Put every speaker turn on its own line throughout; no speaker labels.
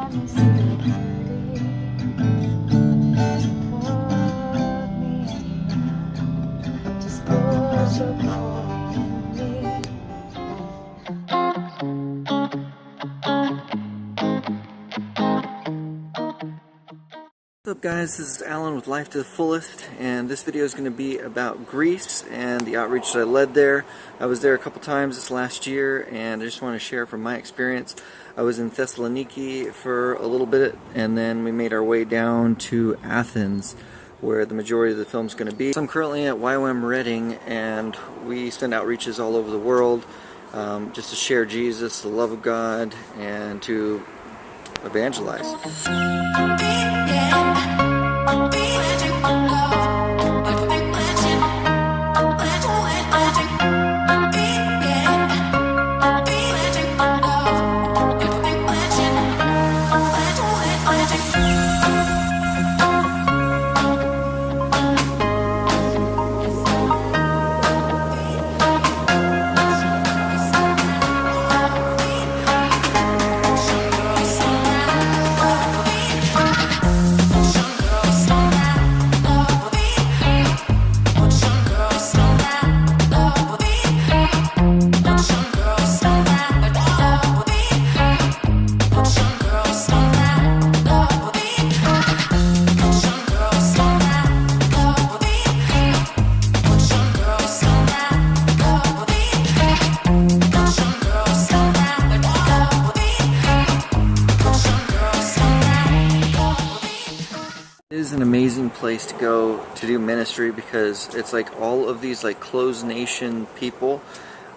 What's up guys, this is Alan with Life to the Fullest, and this video is going to be about Greece and the outreach that I led there. I was there a couple times this last year, and I just want to share from my experience. I was in Thesoloniki for a little bit, and then we made our way down to Athens, where the majority of the film is going to be. So I'm currently at Ywam Redding, and we send outreaches all over the world just to share Jesus, the love of God, and to evangelize. It is an amazing place to go to do ministry because it's like all of these like closed nation people.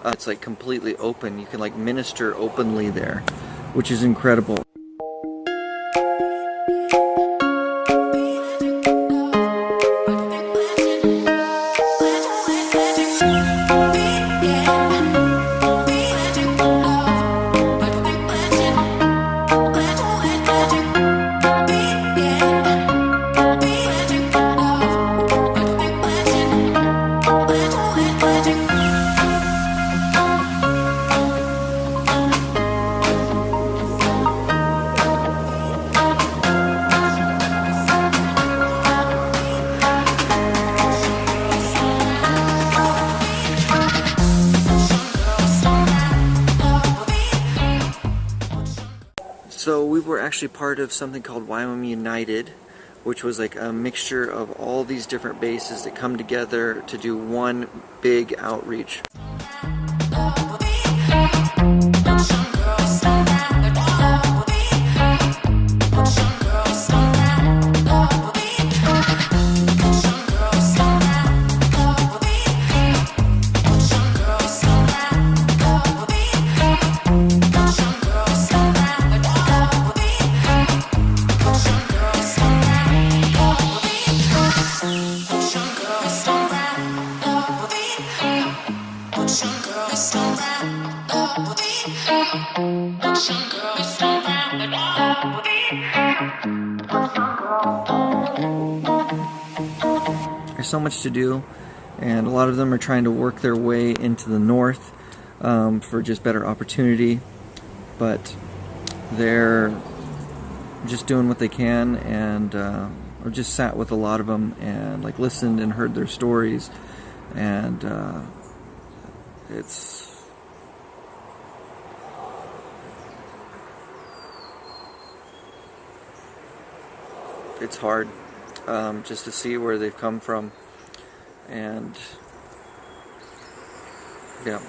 It's like completely open. You can like minister openly there, which is incredible. So we were actually part of something called Ywam United, which was like a mixture of all these different bases that come together to do one big outreach. There's so much to do, and a lot of them are trying to work their way into the north for just better opportunity, but they're just doing what they can, and I've just sat with a lot of them and like listened and heard their stories, and it's hard just to see where they've come from, and yeah.